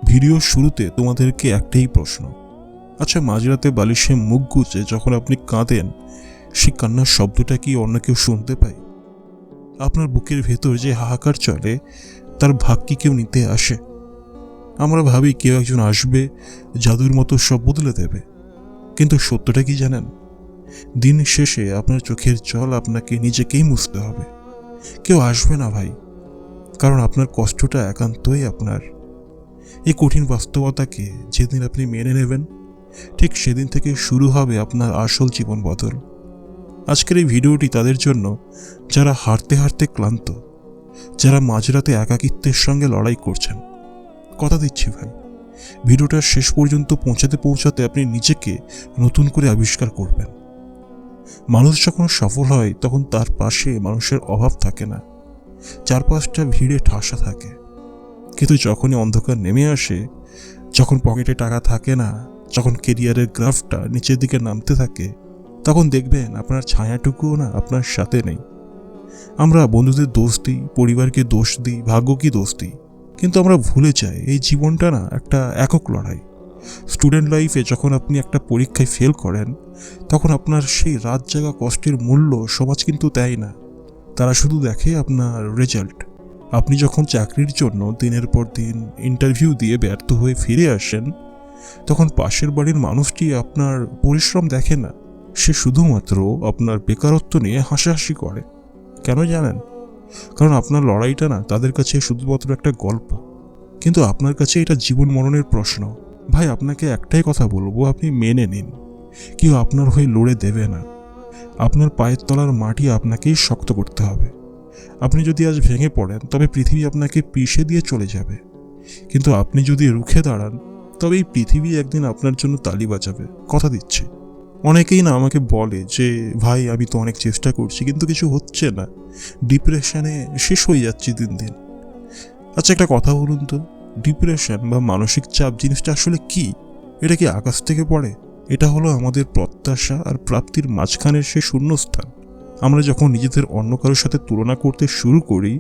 ভিডিওর শুরুতে তোমাদেরকে একটাই প্রশ্ন। আচ্ছা, মাঝরাতে বালিশে মুখ গুজে যখন আপনি কাঁদেন, সেই কান্নার শব্দটা কি অন্য কেউ শুনতে পায়? আপনার বুকের ভেতর যে হাহাকার চলে, তার ভাগ কি কেউ নিতে আসে? আমরা ভাবি কেউ একজন আসবে, জাদুর মতো সব বদলে দেবে। কিন্তু সত্যটা কি জানেন? দিন শেষে আপনার চোখের জল আপনাকে নিজেকেই মুছতে হবে। কেউ আসবে না ভাই, কারণ আপনার কষ্টটা একান্তই আপনার। এই কঠিন বাস্তবতাকে যেদিন আপনি মেনে নেবেন, ঠিক সেদিন থেকে শুরু হবে আপনার আসল জীবন বদল। আজকের এই ভিডিওটি তাদের জন্য যারা হারতে হারতে ক্লান্ত, যারা মাঝরাতে একাকিত্বের সঙ্গে লড়াই করছেন। কথা দিচ্ছি ভাই, ভিডিওটার শেষ পর্যন্ত পৌঁছাতে আপনি নিজেকে নতুন করে আবিষ্কার করবেন। মানুষ যখন সফল হয় তখন তার পাশে মানুষের অভাব থাকে না, চারপাশটা ভিড়ে ঠাসা থাকে। কিন্তু যখনই অন্ধকার নেমে আসে, যখন পকেটে টাকা থাকে না, যখন কেরিয়ারের গ্রাফটা নিচের দিকে নামতে থাকে, তখন দেখবেন আপনার ছায়াটুকুও না আপনার সাথে নেই। আমরা বন্ধুদের দোষ দিই, পরিবারকে দোষ দিই, ভাগ্যকে দোষ দিই, কিন্তু আমরা ভুলে যাই এই জীবনটা না একটা একক লড়াই। স্টুডেন্ট লাইফে যখন আপনি একটা পরীক্ষায় ফেল করেন, তখন আপনার সেই রাত জাগা কষ্টের মূল্য সমাজ কিন্তু দেয় না। তারা শুধু দেখে আপনার রেজাল্ট। আপনি যখন চাকরির জন্য দিনের পর দিন ইন্টারভিউ দিয়ে ব্যর্থ হয়ে ফিরে আসেন, তখন পাশের বাড়ির মানুষটি আপনার পরিশ্রম দেখে না, সে শুধুমাত্র আপনার বেকারত্ব নিয়ে হাসাহাসি করে। কেন জানেন? কারণ আপনার লড়াইটা না তাদের কাছে শুধুমাত্র একটা গল্প, কিন্তু আপনার কাছে এটা জীবন মরণের প্রশ্ন। ভাই, আপনাকে একটাই কথা বলবো, আপনি মেনে নিন, কেউ আপনার হয়ে লড়ে দেবে না। আপনার পায়ের তলার মাটি আপনাকেই শক্ত করতে হবে। আপনি যদি আজ ভেঙে পড়েন, তবে পৃথিবী আপনাকে পিষে দিয়ে চলে যাবে, কিন্তু আপনি যদি রুখে দাঁড়ান, তবে এই পৃথিবী একদিন আপনার জন্য তালি বাজাবে। কথা দিচ্ছি। অনেকেই না আমাকে বলে যে ভাই, আমি তো অনেক চেষ্টা করছি কিন্তু কিছু হচ্ছে না, ডিপ্রেশনে শেষ হয়ে যাচ্ছি দিন দিন। আচ্ছা, একটা কথা বলুন তো, ডিপ্রেশন বা মানসিক চাপ জিনিসটা আসলে কি? এটা কি আকাশ থেকে পড়ে? এটা হলো আমাদের প্রত্যাশা আর প্রাপ্তির মাঝখানের সে শূন্যস্থান। আমরা যখন নিজেদের অন্য কারোর সাথে তুলনা করতে শুরু করি,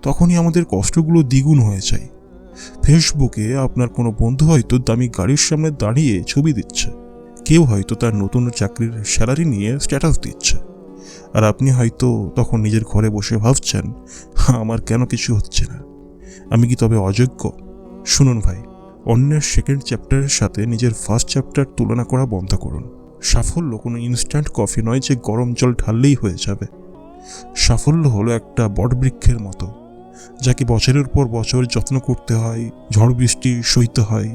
তখনই আমাদের কষ্টগুলো দ্বিগুণ হয়ে যায়। ফেসবুকে আপনার কোনো বন্ধু হয়তো দামি গাড়ির সামনে দাঁড়িয়ে ছবি দিচ্ছে, কেউ হয়তো তার নতুন চাকরির স্যালারি নিয়ে স্ট্যাটাস দিচ্ছে, আর আপনি হয়তো তখন নিজের ঘরে বসে ভাবছেন, আমার কেন কিছু হচ্ছে না? আমি কি তবে অযোগ্য? শুনুন ভাই, অন্যের সেকেন্ড চ্যাপ্টারের সাথে নিজের ফার্স্ট চ্যাপ্টার তুলনা করা বন্ধ করুন। সাফল্য কোনো ইনস্ট্যান্ট কফি নয় যে গরম জল ঢাললেই হয়ে যাবে। সাফল্য হলো একটা বটবৃক্ষের মতো, যাকে বছরের পর বছর যত্ন করতে হয়, ঝড় বৃষ্টি সইতে হয়।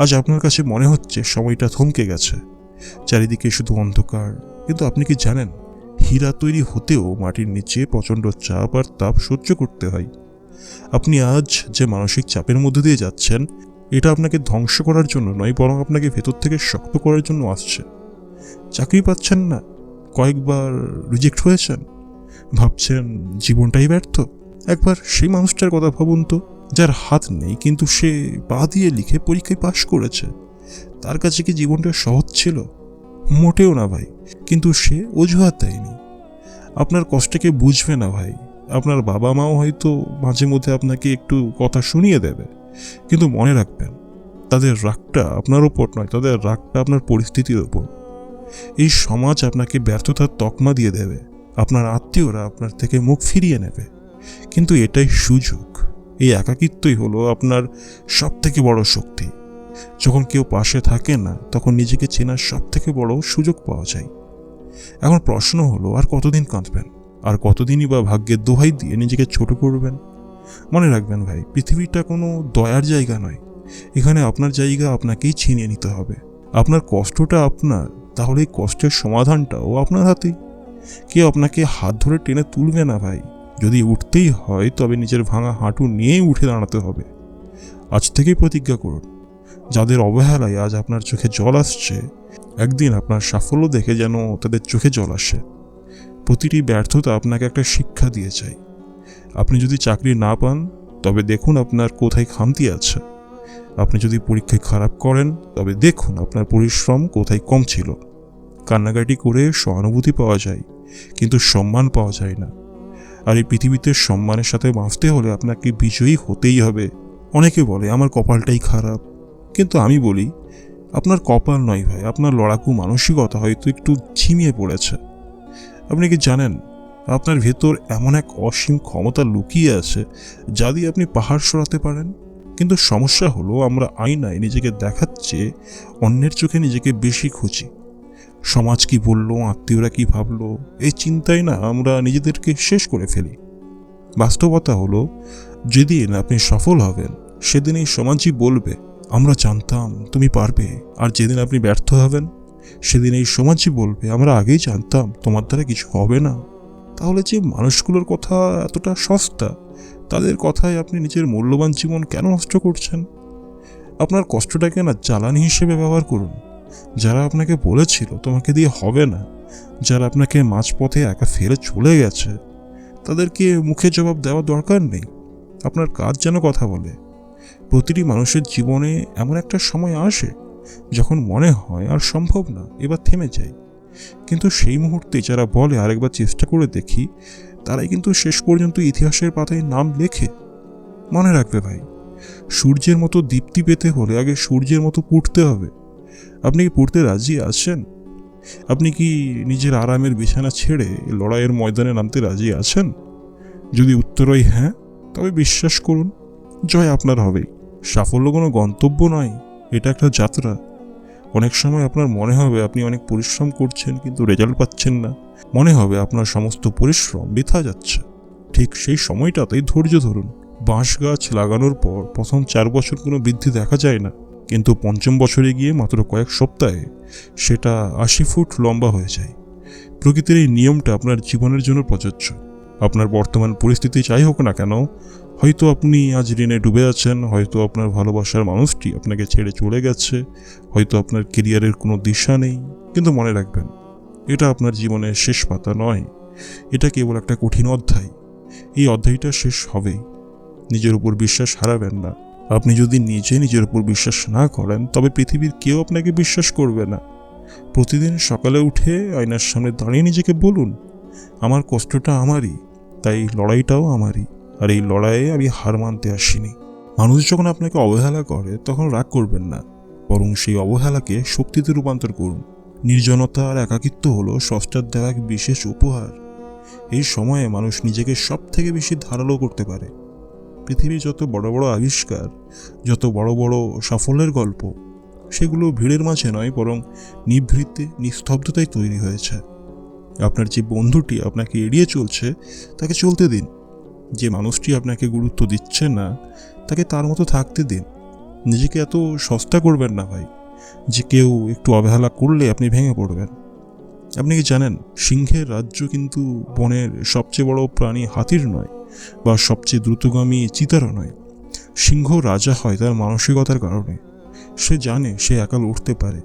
আজ আপনার কাছে মনে হচ্ছে সময়টা থমকে গেছে, চারিদিকে শুধু অন্ধকার, কিন্তু আপনি কি জানেন, হীরা তৈরি হতেও মাটির নিচে প্রচণ্ড চাপ আর তাপ সহ্য করতে হয়। আপনি আজ যে মানসিক চাপের মধ্যে দিয়ে যাচ্ছেন, এটা আপনাকে ধ্বংস করার জন্য নয়, বরং আপনাকে ভেতর থেকে শক্ত করার জন্য আসছে। চাকরি পাচ্ছেন না, কয়েকবার রিজেক্ট হয়েছেন, ভাবছেন জীবনটাই ব্যর্থ। একবার সেই মানুষটার কথা ভাবুন তো, যার হাত নেই কিন্তু সে পা দিয়ে লিখে পরীক্ষায় পাশ করেছে। তার কাছে কি জীবনটা সহজ ছিল? মোটেও না ভাই, কিন্তু সে অজুহাত দেয়নি। আপনার কষ্টকে বুঝবে না ভাই। আপনার বাবা মাও হয়তো মাঝে মধ্যে আপনাকে একটু কথা শুনিয়ে দেবে, কিন্তু মনে রাখবেন, তাদের রাগটা আপনার ওপর নয়, তাদের রাগটা আপনার পরিস্থিতির ওপর। এই সমাজ আপনাকে ব্যর্থতার তকমা দিয়ে দেবে, আপনার আত্মীয়রা আপনার থেকে মুখ ফিরিয়ে নেবে, কিন্তু এটাই সুযোগ। এই একাকিত্বই হলো আপনার সব থেকে বড় শক্তি। যখন কেউ পাশে থাকে না, তখন নিজেকে চেনার সব থেকে বড় সুযোগ পাওয়া যায়। এখন প্রশ্ন হলো, আর কতদিন কাঁদবেন? আর কতদিনই বা ভাগ্যের দোহাই দিয়ে নিজেকে ছোট করবেন? মনে রাখবেন ভাই, পৃথিবীটা কোনো দয়ার জায়গা নয়। এখানে আপনার জায়গা আপনাকেই ছিনিয়ে নিতে হবে। আপনার কষ্টটা আপনার, তাহলে এই কষ্টের সমাধানটাও আপনার হাতেই। কেউ আপনাকে হাত ধরে টেনে তুলবে না ভাই। যদি উঠতেই হয়, তবে নিজের ভাঙা হাঁটু নিয়েই উঠে দাঁড়াতে হবে। আজ থেকেই প্রতিজ্ঞা করুন, যাদের অবহেলায় আজ আপনার চোখে জল আসছে, একদিন আপনার সাফল্য দেখে যেন তাদের চোখে জল আসে। প্রতিটি ব্যর্থতা আপনাকে একটা শিক্ষা দিয়ে যায়। আপনি যদি চাকরি না পান, তবে দেখুন আপনার কোথায় খামতি আছে। আপনি যদি পরীক্ষায় খারাপ করেন, তবে দেখুন আপনার পরিশ্রম কোথায় কম ছিল। কান্নাকাটি করে সহানুভূতি পাওয়া যায়, কিন্তু সম্মান পাওয়া যায় না। আর এই পৃথিবীতে সম্মানের সাথে বাঁচতে হলে আপনাকে বিজয়ী হতেই হবে। অনেকে বলে আমার কপালটাই খারাপ, কিন্তু আমি বলি আপনার কপাল নয় ভাই, আপনার লড়াকু মানসিকতা হয়তো একটু ঝিমিয়ে পড়েছে। আপনি কি জানেন আপনার ভেতর এমন এক অসীম ক্ষমতা লুকিয়ে আছে যা দিয়ে আপনি পাহাড় সরাতে পারেন? কিন্তু সমস্যা হলো আমরা আয়নায় নিজেকে দেখাচ্ছে, অন্যের চোখে নিজেকে বেশি খুঁজি। সমাজ কি বললো, আত্মীয়রা কি ভাবলো, এই চিন্তায় না আমরা নিজেদেরকে শেষ করে ফেলি। বাস্তবতা হলো যেদিন আপনি সফল হবেন সেদিন এই সমাজই বলবে আমরা জানতাম তুমি পারবে, আর যেদিন আপনি ব্যর্থ হবেন সেদিন এই সমাজই বলবে আমরা আগেই জানতাম তোমার দ্বারা কিছু হবে না। তাহলে যে মানুষগুলোর কথা এতটা সস্তা, তাদের কথায় আপনি নিজের মূল্যবান জীবন কেন নষ্ট করছেন? আপনার কষ্টটাকে না জ্বালানি হিসেবে ব্যবহার করুন। যারা আপনাকে বলেছিল তোমাকে দিয়ে হবে না, যারা আপনাকে মাঝপথে একা ফেলে চলে গেছে, তাদেরকে মুখে জবাব দেওয়ার দরকার নেই। আপনার কাজ যেন কথা বলে। প্রতিটি মানুষের জীবনে এমন একটা সময় আসে যখন মনে হয় আর সম্ভব না, এবার থেমে যায়। কিন্তু সেই মুহূর্তে যারা বলে আরেকবার চেষ্টা করে দেখি, তারাই কিন্তু শেষ পর্যন্ত ইতিহাসের পাতায় নাম লেখে। মনে রাখবে ভাই, সূর্যের মতো দীপ্তি পেতে হলে আগে সূর্যের মতো পুড়তে হবে। আপনি কি পুড়তে রাজি আছেন? আপনি কি নিজের আরামের বিছানা ছেড়ে লড়াইয়ের ময়দানে নামতে রাজি আছেন? যদি উত্তর হয় হ্যাঁ, তবে বিশ্বাস করুন জয় আপনার হবেই। সাফল্য কোনো গন্তব্য নয়, এটা একটা যাত্রা। অনেক সময় আপনার মনে হবে আপনি অনেক পরিশ্রম করছেন কিন্তু রেজাল্ট পাচ্ছেন না, মনে হবে আপনার সমস্ত পরিশ্রম বৃথা যাচ্ছে। ঠিক সেই সময়টাতেই ধৈর্য ধরুন। বাঁশ গাছ লাগানোর পর প্রথম 4 বছর কোনো বৃদ্ধি দেখা যায় না, কিন্তু 5ম বছরে গিয়ে মাত্র কয়েক সপ্তাহে সেটা 80 ফুট লম্বা হয়ে যায়। প্রকৃতির এই নিয়মটা আপনার জীবনের জন্য প্রযোজ্য। আপনার বর্তমান পরিস্থিতি যাই হোক না কেন, হয়তো আপনি আজ ঋণে ডুবে আছেন, হয়তো আপনার ভালোবাসার মানুষটি আপনাকে ছেড়ে চলে গেছে, হয়তো আপনার কেরিয়ারের কোনো দিশা নেই, কিন্তু মনে রাখবেন এটা আপনার জীবনের শেষ পাতা নয়, এটা কেবল একটা কঠিন অধ্যায়। এই অধ্যায়টা শেষ হবেই। নিজের উপর বিশ্বাস হারাবেন না। আপনি যদি নিজের উপর বিশ্বাস না করেন তবে পৃথিবীর কেউ আপনাকে বিশ্বাস করবে না। প্রতিদিন সকালে উঠে আয়নার সামনে দাঁড়িয়ে নিজেকে বলুন আমার কষ্টটা আমারই, তাই লড়াইটাও আমারই, আর এই লড়াইয়ে আমি হার মানতে আসিনি। মানুষ যখন আপনাকে অবহেলা করে তখন রাগ করবেন না, বরং সেই অবহেলাকে শক্তিতে রূপান্তর করুন। নির্জনতা আর একাকিত্ব হলো স্রষ্টার দেওয়া এক বিশেষ উপহার। এই সময়ে মানুষ নিজেকে সব থেকে বেশি ধারালো করতে পারে। পৃথিবীর যত বড় বড় আবিষ্কার, যত বড় বড় সাফল্যের গল্প, সেগুলো ভিড়ের মাঝে নয় বরং নিভৃতে নিস্তব্ধতায় তৈরি হয়েছে। আপনার যে বন্ধুটি আপনাকে এড়িয়ে চলছে তাকে চলতে দিন। যে মানুষটি আপনাকে গুরুত্ব দিচ্ছে না তাকে তার মতো থাকতে দিন। নিজেকে এত সস্তা করবেন না ভাই যে কেউ একটু অবহেলা করলে আপনি ভেঙে পড়বেন। আপনি কি জানেন সিংহের রাজ্য কিন্তু বনের সবচেয়ে বড় প্রাণী হাতির নয়, বা সবচেয়ে দ্রুতগামী চিতারও নয়। সিংহ রাজা হয় তার মানসিকতার কারণে। সে জানে সে একা লড়তে পারে।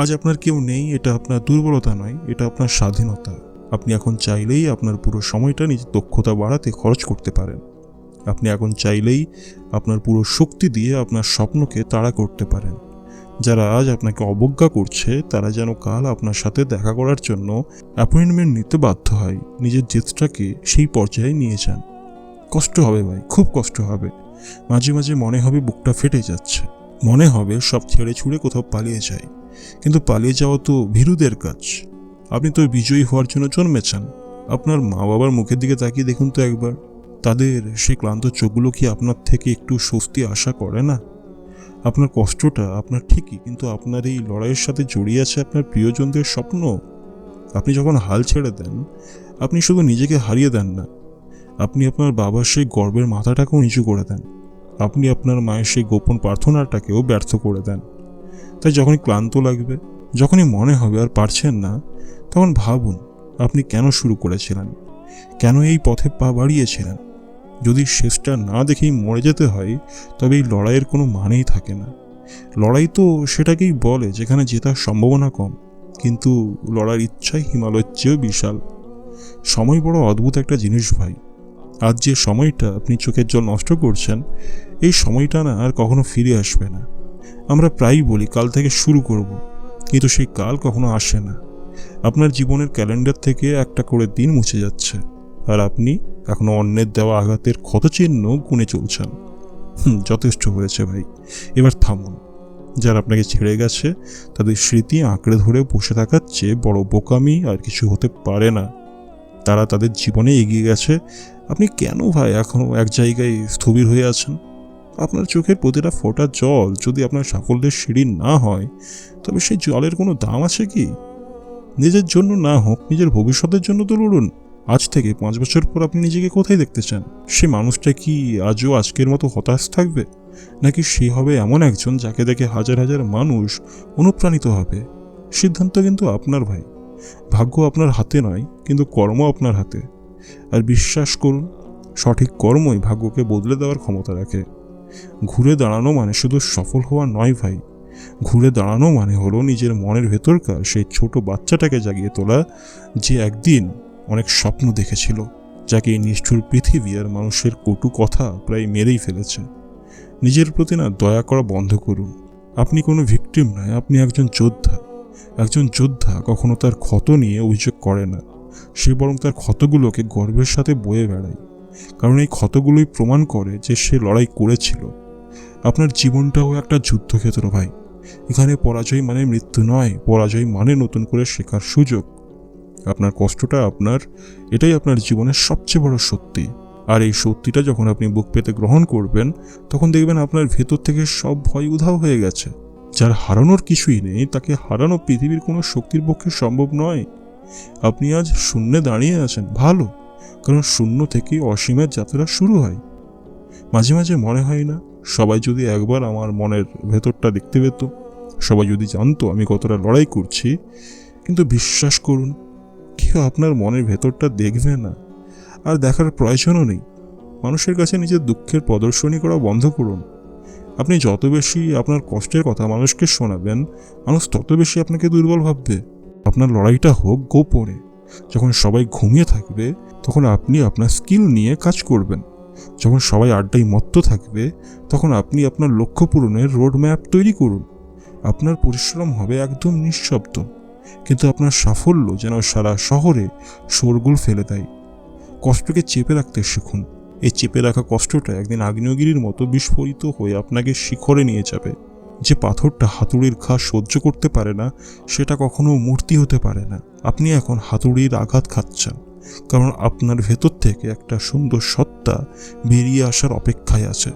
আজ আপনার কেউ নেই, এটা আপনার দুর্বলতা নয়, এটা আপনার স্বাধীনতা। আপনি এখন চাইলেই আপনার পুরো সময়টা নিজের দক্ষতা বাড়াতে খরচ করতে পারেন। আপনি এখন চাইলেই আপনার পুরো শক্তি দিয়ে আপনার স্বপ্নকে তাড়া করতে পারেন। যারা আজ আপনাকে অবজ্ঞা করছে তারা যেন কাল আপনার সাথে দেখা করার জন্য অ্যাপয়েন্টমেন্ট নিতে বাধ্য হয়। নিজের জেদটাকে সেই পর্যায়ে নিয়ে যান। কষ্ট হবে ভাই, খুব কষ্ট হবে। মাঝে মাঝে মনে হবে বুকটা ফেটে যাচ্ছে, মনে হবে সব ছেড়ে ছুড়ে কোথাও পালিয়ে যায়। কিন্তু পালিয়ে যাওয়া তো ভীরুদের কাজ। আপনি তো বিজয়ী হওয়ার জন্য জন্মেছেন। আপনার মা বাবার মুখের দিকে তাকিয়ে দেখুন তো একবার। তাদের সেই ক্লান্ত চোখগুলো কি আপনার থেকে একটু স্বস্তি আশা করে না? আপনার কষ্টটা আপনার ঠিকই, কিন্তু আপনার এই লড়াইয়ের সাথে জড়িয়ে আছে আপনার প্রিয়জনদের স্বপ্ন। আপনি যখন হাল ছেড়ে দেন, আপনি শুধু নিজেকে হারিয়ে দেন না, আপনি আপনার বাবার সেই গর্বের মাথাটাকেও নিচু করে দেন। আপনি আপনার মায়ের সেই গোপন প্রার্থনাটাকেও ব্যর্থ করে দেন। তাই যখনই ক্লান্ত লাগবে, যখনই মনে হবে আর পারছেন না, তখন ভাবুন আপনি কেন শুরু করেছিলেন, কেন এই পথে পা বাড়িয়েছিলেন। যদি শেষটা না দেখেই মরে যেতে হয় তবে এই লড়াইয়ের কোনো মানেই থাকে না। লড়াই তো সেটাকেই বলে যেখানে জেতার সম্ভাবনা কম, কিন্তু লড়ার ইচ্ছাই হিমালয়ের চেয়েও বিশাল। সময় বড় অদ্ভুত একটা জিনিস ভাই। আজ যে সময়টা আপনি চোখের জল নষ্ট করছেন, এই সময়টা না আর কখনো ফিরে আসবে না। আমরা প্রায়ই বলি কাল থেকে শুরু করব, কিন্তু সেই কাল কখনো আসে না। আপনার জীবনের ক্যালেন্ডার থেকে একটা করে দিন মুছে যাচ্ছে, আর আপনি এখনো অন্যের দেওয়া আঘাতের ক্ষতচিহ্ন গুনে চলছেন। যথেষ্ট হয়েছে ভাই, এবার থামুন। যারা আপনাকে ছেড়ে গেছে তাদের স্মৃতি আঁকড়ে ধরে বসে থাকার চেয়ে বড় বোকামি আর কিছু হতে পারে না। তারা তাদের জীবনে এগিয়ে গেছে, আপনি কেন ভাই এখনও এক জায়গায় স্থবির হয়ে আছেন? আপনার চোখের প্রতিটা ফোঁটা জল যদি আপনার সাফল্যের সিঁড়ি না হয়, তবে সেই জলের কোনো দাম আছে কি? নিজের জন্য না হোক, নিজের ভবিষ্যতের জন্য তো লড়ুন। আজ থেকে 5 বছর পর আপনি নিজেকে কোথায় দেখতে চান? সে মানুষটা কি আজও আজকের মতো হতাশ থাকবে, নাকি সে হবে এমন একজন যাকে দেখে হাজার হাজার মানুষ অনুপ্রাণিত হবে? সিদ্ধান্ত কিন্তু আপনার ভাই। ভাগ্য আপনার হাতে নয়, কিন্তু কর্ম আপনার হাতে। আর বিশ্বাস করুন, সঠিক কর্মই ভাগ্যকে বদলে দেওয়ার ক্ষমতা রাখে। ঘুরে দাঁড়ানো মানে শুধু সফল হওয়া নয় ভাই, ঘুরে দাঁড়ানো মানে হলো নিজের মনের ভেতরকার সেই ছোট বাচ্চাটাকে জাগিয়ে তোলা, যে একদিন অনেক স্বপ্ন দেখেছিল, যাকে এই নিষ্ঠুর পৃথিবী আর মানুষের কটু কথা প্রায় মেরেই ফেলেছে। নিজের প্রতি না দয়া করা বন্ধ করুন। আপনি কোনো ভিকটিম নয়, আপনি একজন যোদ্ধা। একজন যোদ্ধা কখনো তার ক্ষত নিয়ে অভিযোগ করে না, সে বরং তার ক্ষতগুলোকে গর্বের সাথে বয়ে বেড়ায়, কারণ এই ক্ষতগুলোই প্রমাণ করে যে সে লড়াই করেছিল। আপনার জীবনটাও একটা যুদ্ধক্ষেত্র ভাই। এখানে পরাজয় মানে মৃত্যু নয়, পরাজয় মানে নতুন করে শেখার সুযোগ। আপনার কষ্টটা আপনার, এটাই আপনার জীবনের সবচেয়ে বড় সত্যি। আর এই সত্যিটা যখন আপনি বুক পেতে গ্রহণ করবেন, তখন দেখবেন আপনার ভেতর থেকে সব ভয় উধাও হয়ে গেছে। যার হারানোর কিছুই নেই, তাকে হারানো পৃথিবীর কোনো শক্তির পক্ষে সম্ভব নয়। আপনি আজ শূন্যে দাঁড়িয়ে আছেন, ভালো, কারণ শূন্য থেকে অসীমের যাত্রা শুরু হয়। মাঝে মাঝে মনে হয় না, সবাই যদি একবার আমার মনের ভেতরটা দেখতে পেত, সবাই যদি জানতো আমি কতটা লড়াই করছি। কিন্তু বিশ্বাস করুন, কেউ আপনার মনের ভেতরটা দেখবে না, আর দেখার প্রয়োজনও নেই। মানুষের কাছে নিজের দুঃখের প্রদর্শনী করা বন্ধ করুন। আপনি যত বেশি আপনার কষ্টের কথা মানুষকে শোনাবেন, মানুষ তত বেশি আপনাকে দুর্বল ভাববে। আপনার লড়াইটা হোক গোপনে। যখন সবাই ঘুমিয়ে থাকবে, তখন আপনি আপনার স্কিল নিয়ে কাজ করবেন। যখন সবাই আড্ডায় মত্ত থাকবে, তখন আপনি আপনার লক্ষ্য পূরণের রোড ম্যাপ তৈরি করুন। আপনার পরিশ্রম হবে একদম নিঃশব্দ, কিন্তু আপনার সাফল্য যেন সারা শহরে শোরগোল ফেলে দেয়। কষ্টকে চেপে রাখতে শিখুন। এই চেপে রাখা কষ্টটা একদিন আগ্নেয়গিরির মতো বিস্ফোরিত হয়ে আপনাকে শিখরে নিয়ে যাবে। যে পাথরটা হাতুড়ির ঘা সহ্য করতে পারে না, সেটা কখনো মূর্তি হতে পারে না। আপনি এখন হাতুড়ির আঘাত খাচ্ছেন, কারণ আপনার ভেতর থেকে একটা সুন্দর সত্তা বেরিয়ে আসার অপেক্ষায় আছে।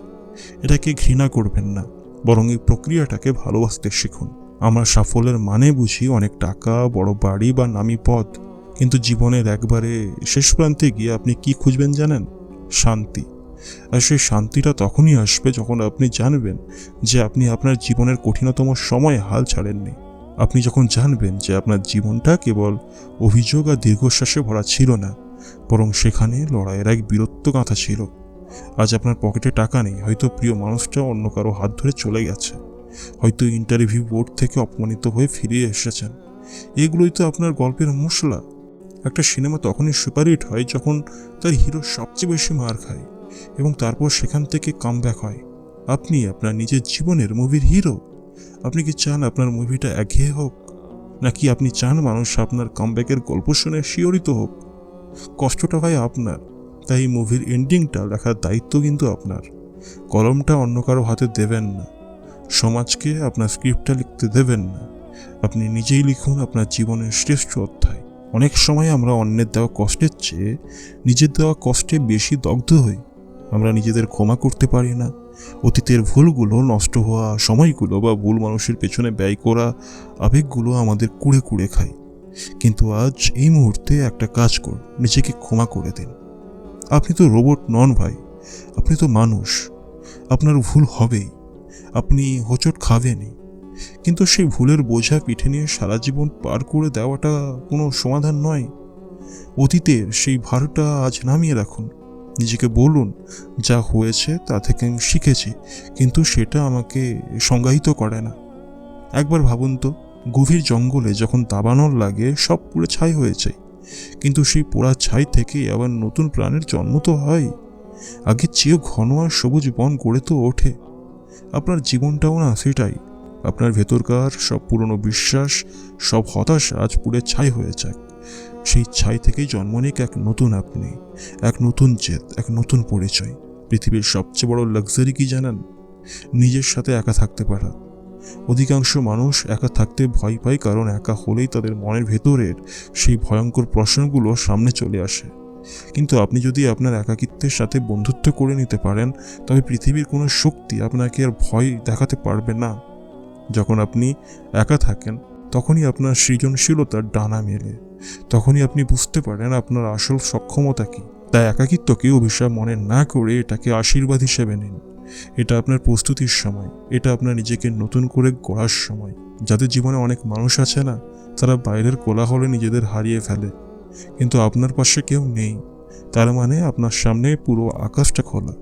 এটাকে ঘৃণা করবেন না, বরং এই প্রক্রিয়াটাকে ভালোবাসতে শিখুন। আমরা সাফল্যের মানে বুঝি অনেক টাকা, বড় বাড়ি বা নামি পদ, কিন্তু জীবনের একবারে শেষ প্রান্তে গিয়ে আপনি কি খুঁজবেন জানেন? শান্তি। আর সেই শান্তিটা তখনই আসবে যখন আপনি জানবেন যে আপনি আপনার জীবনের কঠিনতম সময়ে হাল ছাড়েননি। আপনি যখন জানবেন যে আপনার জীবনটা কেবল অভিযোগ আর দীর্ঘশ্বাসে ভরা ছিল না, বরং সেখানে লড়াইয়ের এক বীরত্ব গাঁথা ছিল। আজ আপনার পকেটে টাকা নেই, হয়তো প্রিয় মানুষটা অন্য কারো হাত ধরে চলে গেছে, হয়তো ইন্টারভিউ বোর্ড থেকে অপমানিত হয়ে ফিরে এসেছেন। এগুলোই তো আপনার গল্পের মশলা। একটা সিনেমা তখনই সুপারহিট হয় যখন তার হিরো সবচেয়ে বেশি মার খায় এবং তারপর সেখান থেকে কামব্যাক হয়। আপনি আপনার নিজের জীবনের মুভির হিরো। আপনি কি চান আপনার মুভিটা একঘেয়ে হোক, নাকি আপনি চান মানুষ আপনার কামব্যাকের গল্প শুনে শিহরিত হোক? কষ্টটা হয় আপনার, তাই এই মুভির এন্ডিংটা লেখার দায়িত্ব কিন্তু আপনার। কলমটা অন্য কারো হাতে দেবেন না, সমাজকে আপনার স্ক্রিপ্টটা লিখতে দেবেন না। আপনি নিজেই লিখুন আপনার জীবনের শ্রেষ্ঠ অধ্যায়। অনেক সময় আমরা অন্যের দেওয়া কষ্টের চেয়ে নিজের দেওয়া কষ্টে বেশি দগ্ধ হই। আমরা নিজেদের ক্ষমা করতে পারি না। অতীতের ভুলগুলো, নষ্ট হওয়া সময়গুলো বা ভুল মানুষের পেছনে ব্যয় করা আবেগগুলো আমাদের কুড়ে কুড়ে খায়। কিন্তু আজ এই মুহূর্তে একটা কাজ করুন, নিজেকে ক্ষমা করে দিন। আপনি তো রোবট নন ভাই, আপনি তো মানুষ। আপনার ভুল হবেই, আপনি হোঁচট খাবেনই, কিন্তু সেই ভুলের বোঝা পিঠে নিয়ে সারা জীবন পার করে দেওয়াটা কোনো সমাধান নয়। অতীতের সেই ভারটা আজ নামিয়ে রাখুন। নিজেকে বলুন, যা হয়েছে তা থেকে আমি শিখেছি, কিন্তু সেটা আমাকে সংজ্ঞায়িত করে না। একবার ভাবুন তো, গভীর জঙ্গলে যখন দাবানল লাগে সব পুড়ে ছাই হয়ে যায়, কিন্তু সেই পোড়া ছাই থেকে আবার নতুন প্রাণের জন্ম তো হয়। আগের চেয়েও ঘন আর সবুজ বন গড়ে তো ওঠে। আপনার জীবনটাও না সেটাই। আপনার ভেতরকার সব পুরনো বিশ্বাস, সব হতাশা আজ পুড়ে ছাই হয়ে যাক। সেই ছাই থেকেই জন্ম নিক এক নতুন আপনি, এক নতুন জেদ, এক নতুন পরিচয়। পৃথিবীর সবচেয়ে বড় লাক্সারি কি জানেন? নিজের সাথে একা থাকতে পারা। অধিকাংশ মানুষ একা থাকতে ভয় পায়, কারণ একা হলেই তাদের মনের ভেতরের সেই ভয়ঙ্কর প্রশ্নগুলো সামনে চলে আসে। কিন্তু আপনি যদি আপনার একাকিত্বের সাথে বন্ধুত্ব করে নিতে পারেন, তবে পৃথিবীর কোনো শক্তি আপনাকে আর ভয় দেখাতে পারবে না। যখন আপনি একা থাকেন, তখনই আপনার সৃজনশীলতার ডানা মেলে। তখনই আপনি বুঝতে পারেন আপনার আসল সক্ষমতা কী। তাই একাকিত্বকে অভিশাপ মনে না করে এটাকে আশীর্বাদ হিসেবে নিন। এটা আপনার প্রস্তুতির সময়, এটা আপনার নিজেকে নতুন করে গড়ার সময়। যাদের জীবনে অনেক মানুষ আছে না, তারা বাইরের কোলাহলে নিজেদের হারিয়ে ফেলে, কিন্তু আপনার পাশে কেউ নেই। তার মানে আপনার সামনে পুরো আকাশটা খোলা।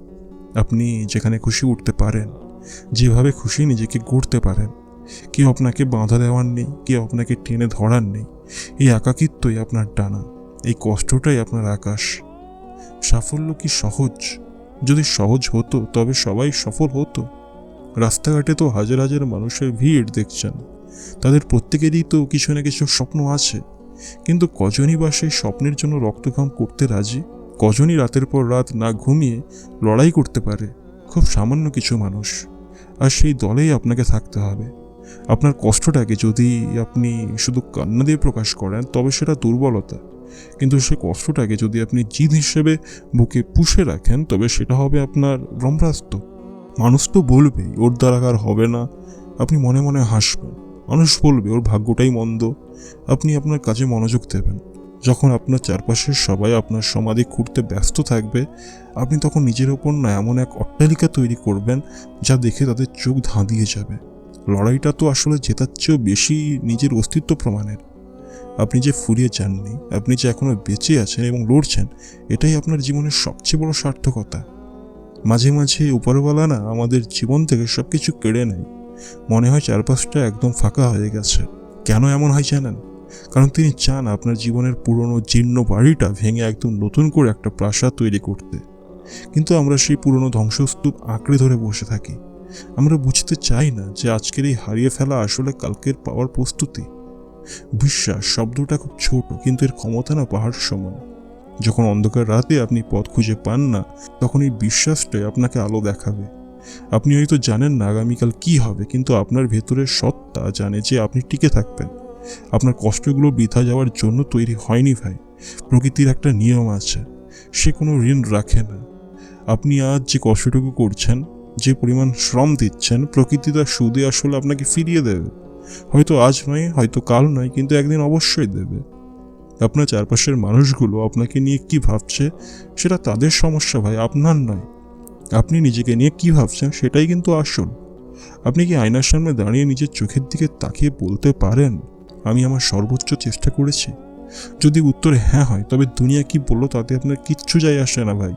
আপনি যেখানে খুশি উঠতে পারেন, যেভাবে খুশি নিজেকে গড়তে পারেন। কেউ আপনাকে বাধা দেওয়ার নেই, কেউ আপনাকে টেনে ধরার নেই। এই একাকিত্বই আপনার ডানা, এই কষ্টটাই আপনার আকাশ। সাফল্য কি সহজ? যদি সহজ হতো তবে সবাই সফল হতো। রাস্তাঘাটে তো হাজার হাজার মানুষের ভিড় দেখছেন, তাদের প্রত্যেকেরই তো কিছু না কিছু স্বপ্ন আছে। কিন্তু কজনই বা সেই স্বপ্নের জন্য রক্তঘাম করতে রাজি? কজনই রাতের পর রাত না ঘুমিয়ে লড়াই করতে পারে? খুব সামান্য কিছু মানুষ। আর সেই দলেই আপনাকে থাকতে হবে। আপনার কষ্টটাকে যদি আপনি শুধু কান্না দিয়ে প্রকাশ করেন, তবে সেটা দুর্বলতা। কিন্তু সেই কষ্টটাকে যদি আপনি জিদ হিসেবে বুকে পুষে রাখেন, তবে সেটা হবে আপনার ব্রহ্মাস্ত্র। মানুষ তো বলবেই ওর দ্বারা আর হবে না, আপনি মনে মনে হাসবেন। মানুষ বলবে ওর ভাগ্যটাই মন্দ, আপনি আপনার কাজে মনোযোগ দেবেন। যখন আপনার চারপাশের সবাই আপনার সমাধি খুঁড়তে ব্যস্ত থাকবে, আপনি তখন নিজের ওপর না এমন এক অট্টালিকা তৈরি করবেন যা দেখে তাদের চোখ ধাঁধিয়ে যাবে। লড়াইটা তো আসলে জেতার চেয়েও বেশি নিজের অস্তিত্ব প্রমাণের। আপনি যে ফুরিয়ে যাননি, আপনি যে এখনো বেঁচে আছেন এবং লড়ছেন, এটাই আপনার জীবনের সবচেয়ে বড় সার্থকতা। মাঝে মাঝে উপরওয়ালা না আমাদের জীবন থেকে সবকিছু কেড়ে নেয়। মনে হয় চারপাশটা একদম ফাঁকা হয়ে গেছে। কেন এমন হয় জানেন? কারণ তিনি চান আপনার জীবনের পুরনো জীর্ণ বাড়িটা ভেঙে একদম নতুন করে একটা প্রাসাদ তৈরি করতে। কিন্তু আমরা সেই পুরনো ধ্বংসস্তূপ আঁকড়ে ধরে বসে থাকি। আমরা বুঝতে চাই না যে আজকের এই হারিয়ে ফেলা আসলে কালকের পাওয়ার প্রস্তুতি। বিশ্বাস শব্দটা খুব ছোট, কিন্তু এর ক্ষমতা না পাহাড় সমান। যখন অন্ধকার রাতে আপনি পথ খুঁজে পান না, তখন এই বিশ্বাসটাই আপনাকে আলো দেখাবে। আপনি হয়তো জানেন না আগামীকাল কি হবে, কিন্তু আপনার ভেতরের সত্তা জানে যে আপনি টিকে থাকবেন। আপনার কষ্টগুলো বৃথা যাওয়ার জন্য তৈরি হয়নি ভাই। প্রকৃতির একটা নিয়ম আছে, সে কোনো ঋণ রাখে না। আপনি আজ যে কষ্টটুকু করছেন, যে পরিমাণ শ্রম দিচ্ছেন, প্রকৃতি তার সুদে আসলে আপনাকে ফিরিয়ে দেবে। হয়তো আজ নয়, হয়তো কাল নয়, কিন্তু একদিন অবশ্যই দেবে। আপনার চারপাশের মানুষগুলো আপনাকে নিয়ে কি ভাবছে সেটা তাদের সমস্যা ভাই, আপনার নয়। আপনি নিজেকে নিয়ে কি ভাবছেন সেটাই কিন্তু আসল। আপনি কি আয়নার সামনে দাঁড়িয়ে নিজের চোখের দিকে তাকিয়ে বলতে পারেন, আমি আমার সর্বোচ্চ চেষ্টা করেছি? যদি উত্তর হ্যাঁ হয়, তবে দুনিয়া কি বললো তাতে আপনার কিচ্ছু যায় আসে না ভাই।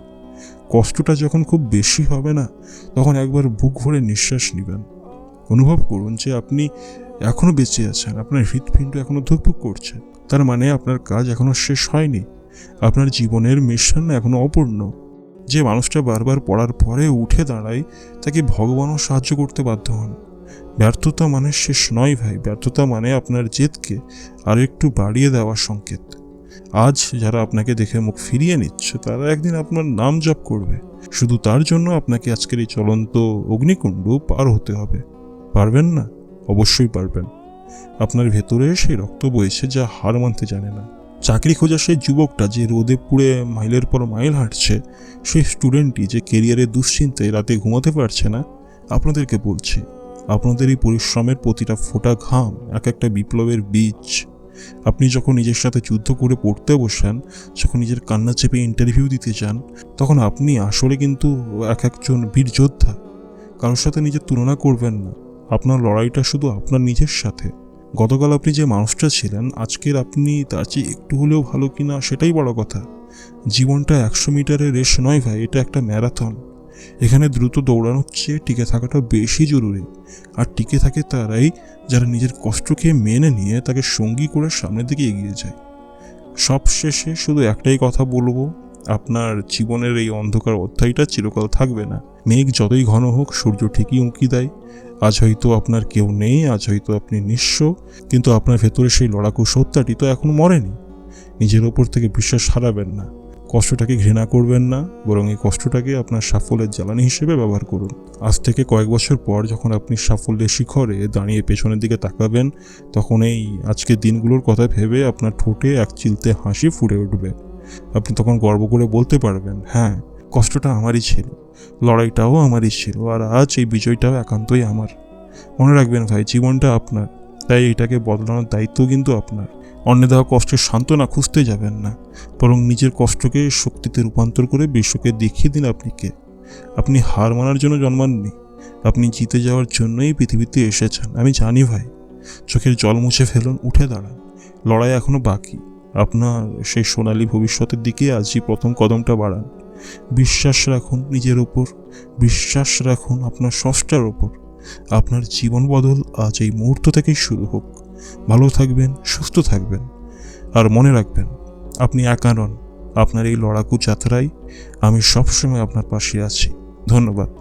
কষ্টটা যখন খুব বেশি হবে না, তখন একবার বুক ভরে নিঃশ্বাস নেবেন। অনুভব করুন যে আপনি এখনো বেঁচে আছেন, আপনার হৃৎপিণ্ড এখনো ধুকপুক করছে। তার মানে আপনার কাজ এখনো শেষ হয়নি, আপনার জীবনের মিশন এখনো অপূর্ণ। যে মানুষটা বারবার পড়ার পরে উঠে দাঁড়ায়, তাকে ভগবানও সাহায্য করতে বাধ্য হন। ব্যর্থতা মানে শেষ নয় ভাই, ব্যর্থতা মানে আপনার জেদকে আর একটু বাড়িয়ে দেওয়ার সংকেত। আজ যারা আপনাকে দেখে মুখ ফিরিয়ে নিচ্ছে, তারা একদিন আপনার নাম জপ করবে। শুধু তার জন্য আপনাকে আজকের এই চলন্ত অগ্নিকুণ্ড পার হতে হবে। পারবেন না? অবশ্যই পারবেন। আপনার ভেতরে সেই রক্ত বইছে যা হার মানতে জানে না। চাকরি খোঁজা সেই যুবকটা যে রোদে পুড়ে মাইলের পর মাইল হাঁটছে, সেই স্টুডেন্টটি যে কেরিয়ারের দুশ্চিন্তায় রাতে ঘুমাতে পারছে না, আপনাদেরকে বলছি, আপনাদের এই পরিশ্রমের প্রতিটা ফোঁটা ঘাম এক একটা বিপ্লবের বীজ। আপনি যখন নিজের সাথে যুদ্ধ করে পড়তে বসেন, যখন নিজের কান্না চেপে ইন্টারভিউ দিতে যান, তখন আপনি আসলে কিন্তু একজন বীর যোদ্ধা। কারোর সাথে নিজের তুলনা করবেন না। আপনার লড়াইটা শুধু আপনার নিজের সাথে। গতকাল আপনি যে মানুষটা ছিলেন, আজকের আপনি তার চেয়ে একটু হলেও ভালো কিনা সেটাই বড় কথা। জীবনটা 100 মিটারের রেস নয় ভাই, এটা একটা ম্যারাথন। এখানে দ্রুত দৌড়ানোর চেয়ে টিকে থাকাটা বেশি জরুরি। আর টিকে থাকে তারাই যারা নিজের কষ্টকে মেনে নিয়ে তাকে সঙ্গী করে সামনের দিকে এগিয়ে যায়। সব শেষে শুধু একটাই কথা বলবো, আপনার জীবনের এই অন্ধকার অধ্যায়টা চিরকাল থাকবে না। মেঘ যতই ঘন হোক, সূর্য ঠিকই উঁকি দেয়। আজ হয়তো আপনার কেউ নেই, আজ হয়তো আপনি নিঃস্ব, কিন্তু আপনার ভেতরে সেই লড়াকু সত্তাটি তো এখনো মরেনি। নিজের ওপর থেকে বিশ্বাস হারাবেন না। কষ্টটাকে ঘৃণা করবেন না, বরং এই কষ্টটাকে আপনার সাফল্যের জ্বালানি হিসেবে ব্যবহার করুন। আজ থেকে কয়েক বছর পর যখন আপনি সাফল্যের শিখরে দাঁড়িয়ে পেছনের দিকে তাকাবেন, তখন এই আজকের দিনগুলোর কথা ভেবে আপনার ঠোঁটে এক চিলতে হাসি ফুটে উঠবে। আপনি তখন গর্ব করে বলতে পারবেন, হ্যাঁ, কষ্টটা আমারই ছিল, লড়াইটাও আমারই ছিল, আর আজ এই বিজয়টাও একান্তই আমার। মনে রাখবেন ভাই, জীবনটা আপনার, তাই এটাকে বদলানোর দায়িত্ব কিন্তু আপনার। অন্যের দেওয়া কষ্টের সান্ত্বনা খুঁজতে যাবেন না, বরং নিজের কষ্টকে শক্তিতে রূপান্তর করে বিশ্বকে দেখিয়ে দিন আপনি কে। আপনি হার মানার জন্য জন্মাননি, আপনি জিতে যাওয়ার জন্যই পৃথিবীতে এসেছেন। আমি জানি ভাই, চোখের জল মুছে ফেলুন, উঠে দাঁড়ান, লড়াই এখনো বাকি। আপনার সেই সোনালী ভবিষ্যতের দিকে আজই প্রথম কদমটা বাড়ান। বিশ্বাস রাখুন নিজের ওপর, বিশ্বাস রাখুন আপনার স্রষ্টার ওপর। আপনার জীবন বদল আজ এই মুহূর্ত থেকেই শুরু হোক। ভালো থাকবেন, সুস্থ থাকবেন, আর মনে রাখবেন আপনি একা নন। আপনার এই লড়াকু যাত্রায় আমি সবসময় আপনার পাশে আছি। ধন্যবাদ।